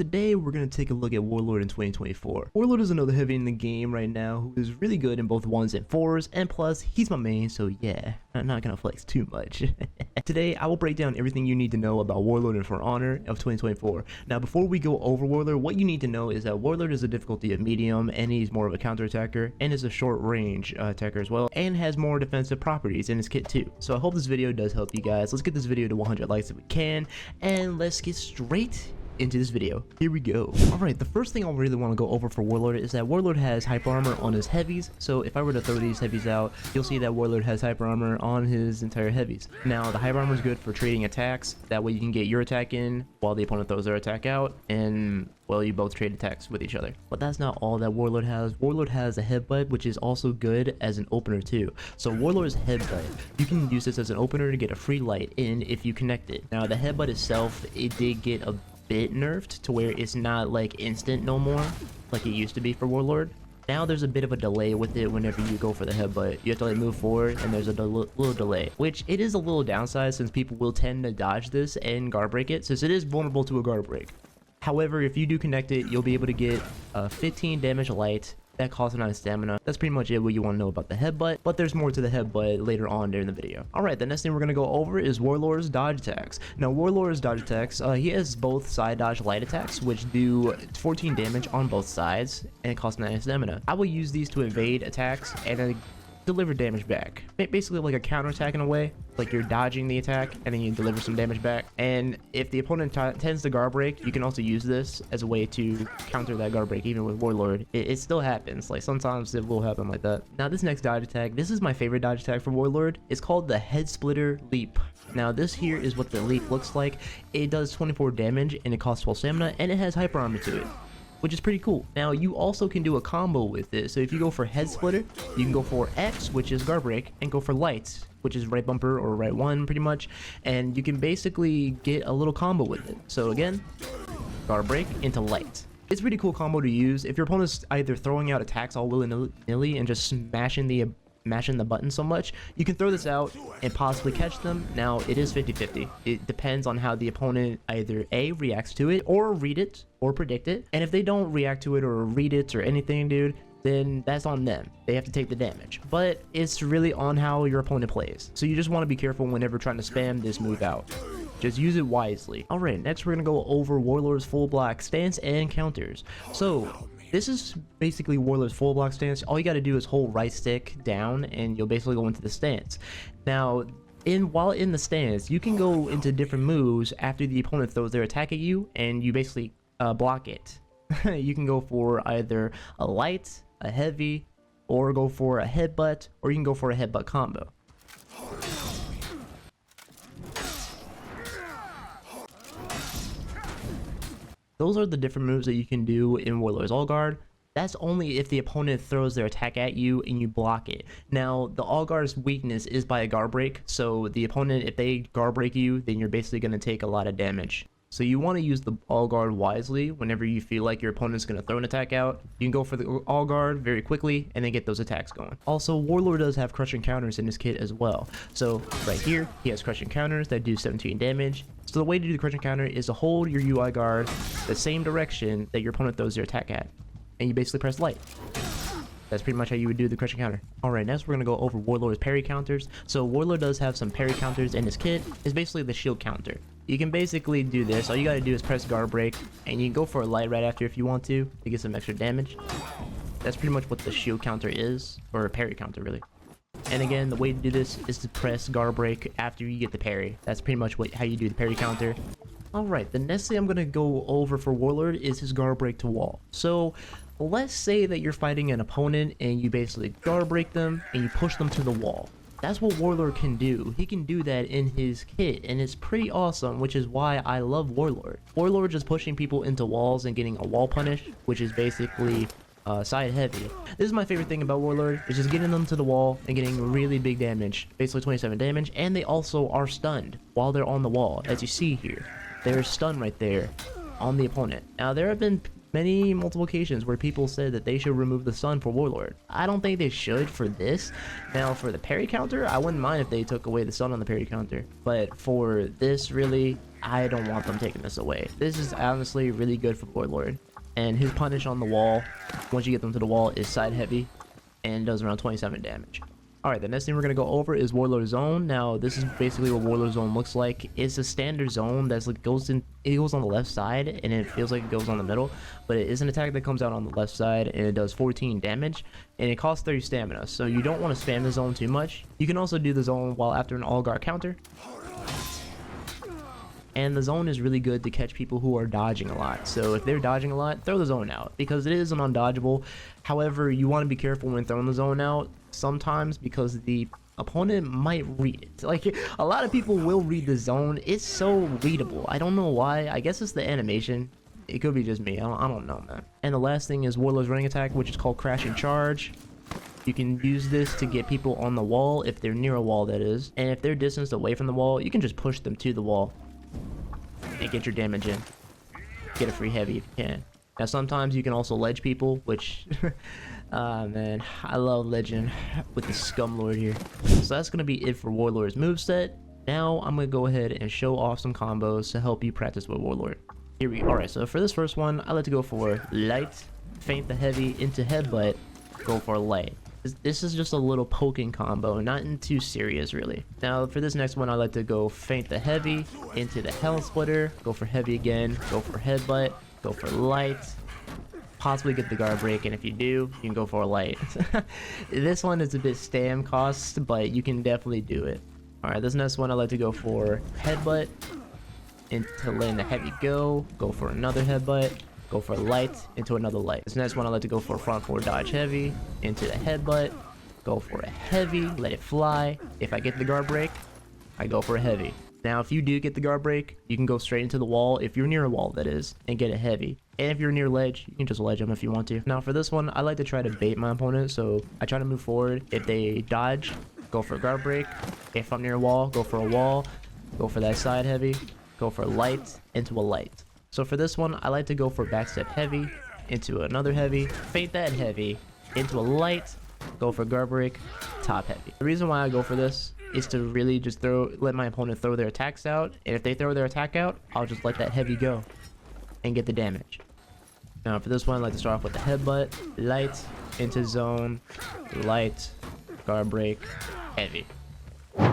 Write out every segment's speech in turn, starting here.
Today we're going to take a look at Warlord in 2024. Warlord is another heavy in the game right now who is really good in both 1s and 4s, and plus he's my main, so yeah, I'm not going to flex too much. Today I will break down everything you need to know about Warlord and For Honor of 2024. Now before we go over Warlord, what you need to know is that Warlord is a difficulty of medium, and he's more of a counter attacker, and is a short range attacker as well, and has more defensive properties in his kit too. So I hope this video does help you guys. Let's get this video to 100 likes if we can, and let's get straight into this video. Here we go. Alright, the first thing I really want to go over for Warlord is that Warlord has hyper armor on his heavies. So if I were to throw these heavies out, you'll see that Warlord has hyper armor on his entire heavies. Now the hyper armor is good for trading attacks. That way you can get your attack in while the opponent throws their attack out, and well, you both trade attacks with each other. But that's not all that Warlord has. Warlord has a headbutt, which is also good as an opener too. So Warlord's headbutt, you can use this as an opener to get a free light in if you connect it. Now the headbutt itself, it did get a bit nerfed to where it's not like instant no more like it used to be for Warlord. Now there's a bit of a delay with it whenever you go for the headbutt. You have to like move forward, and there's a little delay, which it is a little downside since people will tend to dodge this and guard break it, since it is vulnerable to a guard break. However, if you do connect it, you'll be able to get 15 damage light. That costs 9 stamina. That's pretty much it what you want to know about the headbutt, but there's more to the headbutt later on during the video. Alright, the next thing we're going to go over is Warlord's dodge attacks. Now Warlord's dodge attacks, he has both side dodge light attacks, which do 14 damage on both sides, and it costs 9 stamina. I will use these to evade attacks and deliver damage back. Basically like a counter attack in a way, like you're dodging the attack and then you deliver some damage back. And if the opponent tends to guard break, you can also use this as a way to counter that guard break. Even with Warlord, it still happens. Like sometimes it will happen like that. Now this next dodge attack, this is my favorite dodge attack for Warlord. It's called the Head Splitter Leap. Now this here is what the leap looks like. It does 24 damage and it costs 12 stamina, and it has hyper armor to it, which is pretty cool. Now you also can do a combo with it. So if you go for Head Splitter, you can go for X, which is guard break, and go for lights, which is right bumper or right one pretty much, and you can basically get a little combo with it. So again, guard break into light. It's a pretty cool combo to use if your opponent's either throwing out attacks all willy-nilly and just smashing the button so much. You can throw this out and possibly catch them. Now it is 50-50. It depends on how the opponent either A, reacts to it, or read it or predict it. And if they don't react to it or read it or anything, dude, then that's on them. They have to take the damage. But it's really on how your opponent plays. So you just want to be careful whenever trying to spam this move out. Just use it wisely. Alright, next we're gonna go over Warlord's full block stance and counters. So this is basically Warlord's full block stance. All you got to do is hold right stick down and you'll basically go into the stance. Now while in the stance, you can go into different moves after the opponent throws their attack at you, and you basically block it. You can go for either a light, a heavy, or go for a headbutt, or you can go for a headbutt combo. Those are the different moves that you can do in Warlord's All Guard. That's only if the opponent throws their attack at you and you block it. Now, the All Guard's weakness is by a guard break, so the opponent, if they guard break you, then you're basically going to take a lot of damage. So you want to use the All Guard wisely whenever you feel like your opponent's going to throw an attack out. You can go for the All Guard very quickly and then get those attacks going. Also, Warlord does have crushing counters in his kit as well. So right here, he has crushing counters that do 17 damage. So the way to do the crushing counter is to hold your UI guard the same direction that your opponent throws their attack at, and you basically press light. That's pretty much how you would do the crushing counter. Alright, next we're going to go over Warlord's parry counters. So Warlord does have some parry counters in his kit. It's basically the shield counter. You can basically do this. All you got to do is press guard break, and you can go for a light right after if you want to get some extra damage. That's pretty much what the shield counter is, or a parry counter really. And again, the way to do this is to press guard break after you get the parry. That's pretty much how you do the parry counter. Alright, the next thing I'm going to go over for Warlord is his guard break to wall. So let's say that you're fighting an opponent and you basically guard break them and you push them to the wall. That's what Warlord can do. He can do that in his kit, and it's pretty awesome, which is why I love Warlord. Warlord just pushing people into walls and getting a wall punish, which is basically side heavy. This is my favorite thing about Warlord, is just getting them to the wall and getting really big damage, basically 27 damage, and they also are stunned while they're on the wall. As you see here, they're stunned right there on the opponent. Now there have been many multiplications where people said that they should remove the sun for Warlord. I don't think they should for this. Now for the parry counter, I wouldn't mind if they took away the sun on the parry counter, but for this, really, I don't want them taking this away. This is honestly really good for Warlord, and his punish on the wall, once you get them to the wall, is side heavy and does around 27 damage. Alright, the next thing we're going to go over is Warlord Zone. Now, this is basically what Warlord Zone looks like. It's a standard zone that's like goes on the left side, and it feels like it goes on the middle, but it is an attack that comes out on the left side, and it does 14 damage, and it costs 30 stamina, so you don't want to spam the zone too much. You can also do the zone while after an all guard counter. And the zone is really good to catch people who are dodging a lot. So if they're dodging a lot, throw the zone out, because it is an undodgeable. However, you want to be careful when throwing the zone out sometimes, because the opponent might read it. Like, a lot of people will read the zone. It's so readable. I don't know why. I guess it's the animation. It could be just me. I don't know, man. And the last thing is Warlord's running attack, which is called Crashing Charge. You can use this to get people on the wall, if they're near a wall, that is. And if they're distanced away from the wall, you can just push them to the wall and get your damage in. Get a free heavy if you can. Now sometimes you can also ledge people, which man, I love ledging with the Scum Lord here. So that's gonna be it for Warlord's moveset. Now I'm gonna go ahead and show off some combos to help you practice with Warlord. Here we go. Alright, so for this first one, I like to go for light, feint the heavy into headbutt, go for light. This is just a little poking combo, nothing too serious really. Now for this next one, I like to go feint the heavy into the hell splitter, go for heavy again, go for headbutt, go for light, possibly get the guard break, and if you do, you can go for a light. This one is a bit stam cost, but you can definitely do it. Alright, this next one I like to go for headbutt into letting the heavy go for another headbutt, go for light into another light. This next one I like to go for front forward dodge heavy into the headbutt, go for a heavy, let it fly. If I get the guard break, I go for a heavy. Now if you do get the guard break, you can go straight into the wall, if you're near a wall that is, and get a heavy. And if you're near ledge, you can just ledge them if you want to. Now for this one, I like to try to bait my opponent, so I try to move forward. If they dodge, go for a guard break. If I'm near a wall, go for a wall, go for that side heavy, go for light into a light. So for this one, I like to go for backstep heavy into another heavy, feint that heavy into a light, go for guard break, top heavy. The reason why I go for this is to really just let my opponent throw their attacks out, and if they throw their attack out, I'll just let that heavy go and get the damage. Now for this one, I like to start off with the headbutt, light into zone, light, guard break, heavy.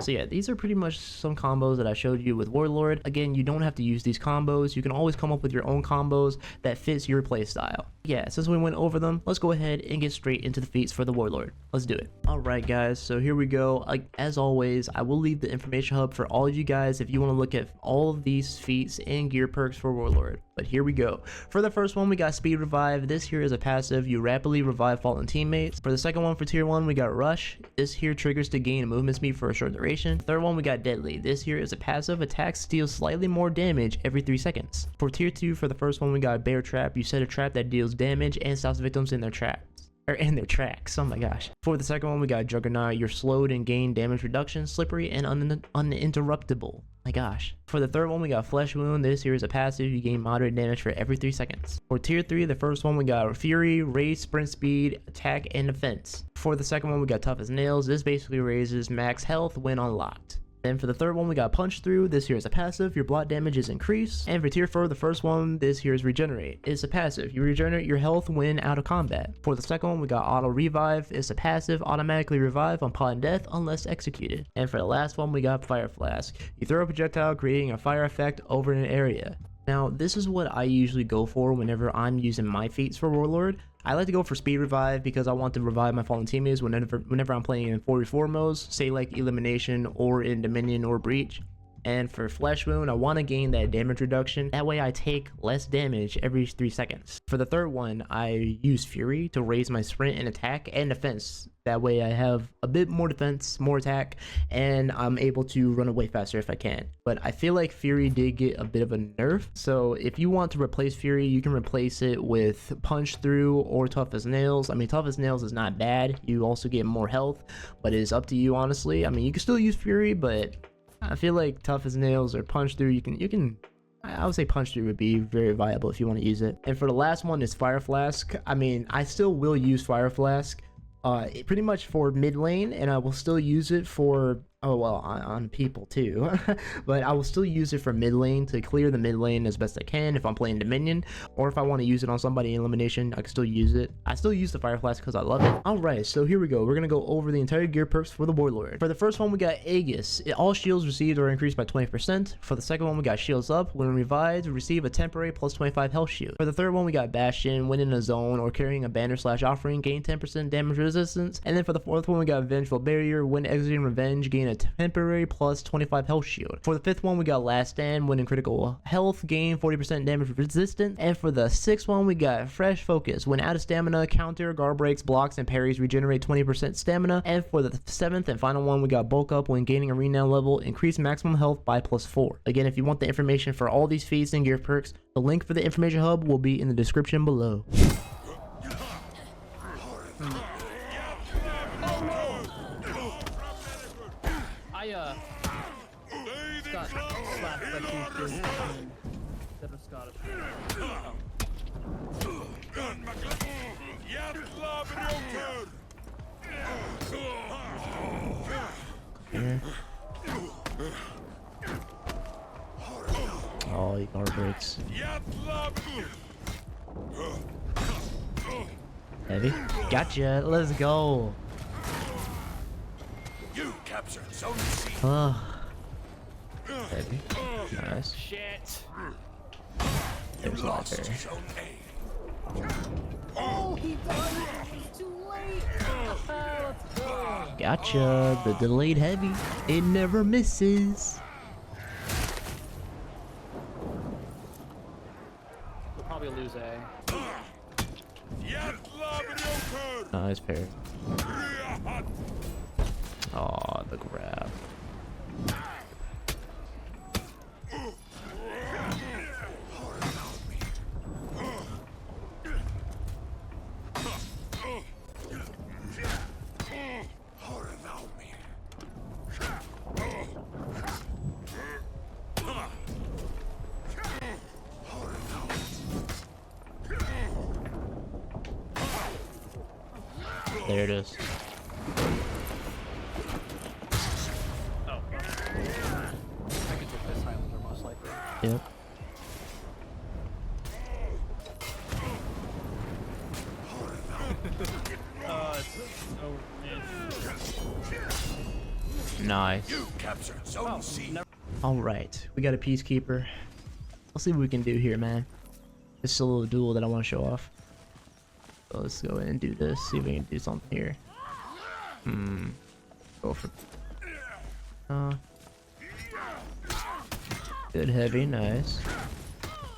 So yeah, these are pretty much some combos that I showed you with Warlord. Again, you don't have to use these combos. You can always come up with your own combos that fits your playstyle. Yeah, since we went over them, let's go ahead and get straight into the feats for the Warlord. Let's do it. Alright guys, so here we go. As always, I will leave the information hub for all of you guys if you want to look at all of these feats and gear perks for Warlord. But here we go. For the first one, we got Speed Revive. This here is a passive. You rapidly revive fallen teammates. For the second one, for tier 1, we got Rush. This here triggers to gain movement speed for a short duration. Third one, we got Deadly. This here is a passive. Attacks deals slightly more damage every 3 seconds. For tier 2, for the first one, we got Bear Trap. You set a trap that deals damage and stops victims in their traps. Or in their tracks. Oh my gosh. For the second one, we got Juggernaut. You're slowed and gain damage reduction, slippery and uninterruptible. My gosh. For the third one, we got Flesh Wound. This here is a passive. You gain moderate damage for every 3 seconds. For tier 3, the first one, we got Fury, raise sprint speed, attack, and defense. For the second one, we got Tough as Nails. This basically raises max health when unlocked. Then for the third one, we got Punch Through. This here is a passive. Your block damage is increased. And for tier 4, the first one, this here is Regenerate. It's a passive. You regenerate your health when out of combat. For the second one, we got Auto Revive. It's a passive. Automatically revive upon death unless executed. And for the last one, we got Fire Flask. You throw a projectile, creating a fire effect over an area. Now, this is what I usually go for whenever I'm using my feats for Warlord. I like to go for Speed Revive because I want to revive my fallen teammates whenever I'm playing in 4v4 modes, say like Elimination or in Dominion or Breach. And for Flesh Wound, I want to gain that damage reduction. That way I take less damage every 3 seconds. For the third one, I use Fury to raise my sprint and attack and defense. That way I have a bit more defense, more attack, and I'm able to run away faster if I can. But I feel like Fury did get a bit of a nerf. So if you want to replace Fury, you can replace it with Punch Through or Tough as Nails. I mean, Tough as Nails is not bad. You also get more health, but it is up to you, honestly. I mean, you can still use Fury, but I feel like Tough as Nails or Punch Through, you can I would say punch through would be very viable if you want to use it. And for the last one is Fire Flask. I mean, I still will use Fire Flask pretty much for mid lane, and I will still use it for on people too. But I will still use it for mid lane to clear the mid lane as best I can if I'm playing Dominion, or if I want to use it on somebody in elimination, I can still use it. I still use the Fire Flask because I love it. Alright, so here we go. We're gonna go over the entire gear perks for the Warlord. For the first one, we got Aegis. All shields received are increased by 20%. For the second one, we got shields up. When revived, receive a temporary plus 25 health shield. For the third one, we got Bastion. When in a zone or carrying a banner / offering, gain 10% damage resistance. And then for the fourth one, we got Vengeful Barrier. When exiting revenge, gain a temporary plus 25 health shield. For the fifth one, we got Last Stand. When in critical health, gain 40% damage resistance. And for the sixth one, we got Fresh Focus. When out of stamina, counter, guard breaks, blocks, and parries regenerate 20% stamina. And for the seventh and final one, we got Bulk Up. When gaining a renown level, increase maximum health by +4. Again, if you want the information for all these feats and gear perks, the link for the information hub will be in the description below. Got slapped by two that are Scottish. Here. Oh, he guard breaks. Heavy. Gotcha. Let's go. You captured Zone C. Heavy. Nice. Shit. There's a lot there. Zone A. Oh, he done it. It's too late. Let's go. Gotcha. The delayed heavy. It never misses. We'll probably lose A. Nice pair. Oh, the grab. There it is. Oh. I could take this Highlander most likely. Yep. Nice. You captured Zone C. Alright, we got a Peacekeeper. Let's see what we can do here, man. This is a little duel that I want to show off. So let's go in and do this, see if we can do something here. Go for... Good heavy, nice.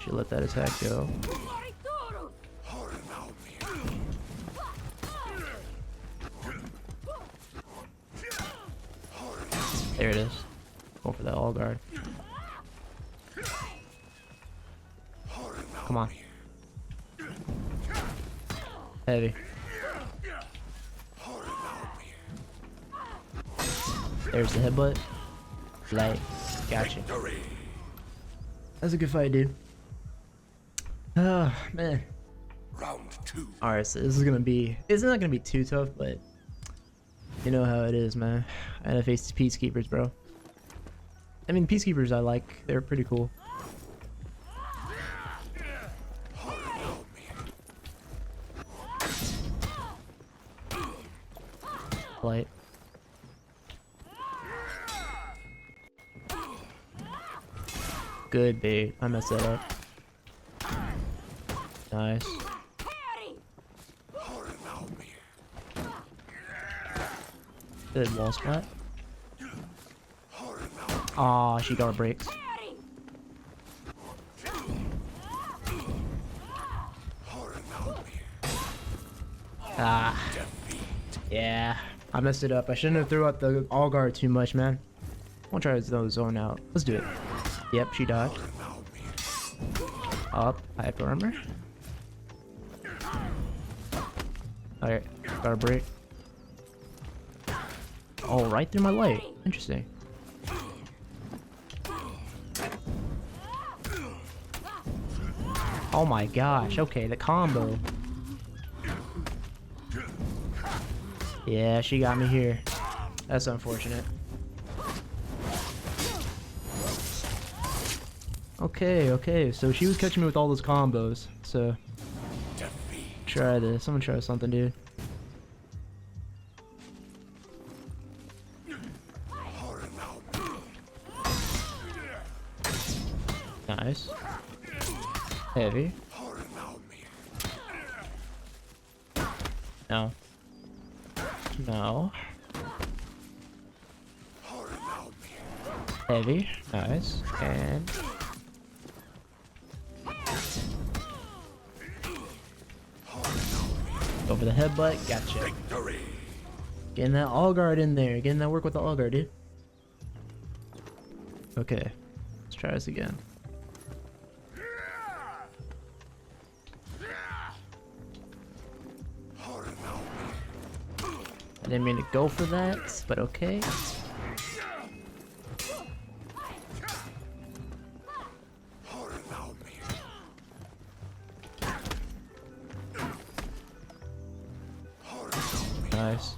Should let that attack go. There it is. Go for that all guard. Come on. Heavy. There's the headbutt. Light. Gotcha. That's a good fight, dude. Oh, man. Round 2. Alright, so this is gonna be... It's not gonna be too tough, but... You know how it is, man. I gotta face these Peacekeepers, bro. I mean, Peacekeepers I like. They're pretty cool. Light. Good bait. I messed that up. Nice. Good wall splat. Aw, she guard breaks. Ah. Yeah. I messed it up. I shouldn't have threw out the all guard too much, man. I'll try to zone out. Let's do it. Yep, she dodged. Up. Hyper armor. Alright. Got a break. Oh, right through my light. Interesting. Oh my gosh, okay, the combo. Yeah, she got me here. That's unfortunate. Okay, so she was catching me with all those combos. So, try this. I'm gonna try something, dude. Nice. Heavy. No. No. Heavy. Nice. And go for the headbutt. Gotcha. Getting that all guard in there. Getting that work with the all guard, dude. Okay. Let's try this again. I didn't mean to go for that, but okay. Nice.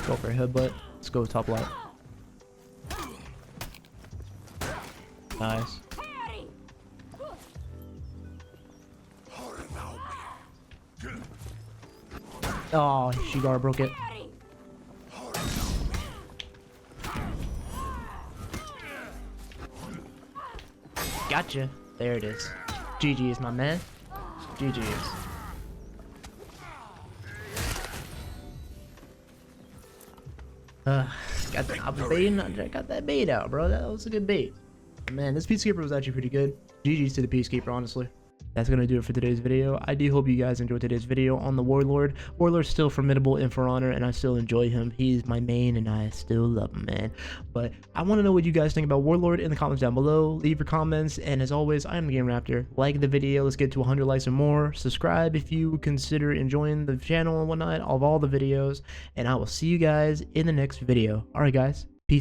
Go for a headbutt. Let's go top light. Nice. Oh, she guard broke it. Gotcha. There it is. GG's, my man. GG's. I got that bait out, bro. That was a good bait. Man, this Peacekeeper was actually pretty good. GG's to the Peacekeeper, honestly. That's going to do it for today's video. I do hope you guys enjoyed today's video on the Warlord. Warlord's still formidable in For Honor, and I still enjoy him. He's my main, and I still love him, man. But I want to know what you guys think about Warlord in the comments down below. Leave your comments, and as always, I am TheGamingRaptor. Like the video. Let's get to 100 likes or more. Subscribe if you consider enjoying the channel and whatnot of all the videos, and I will see you guys in the next video. All right, guys.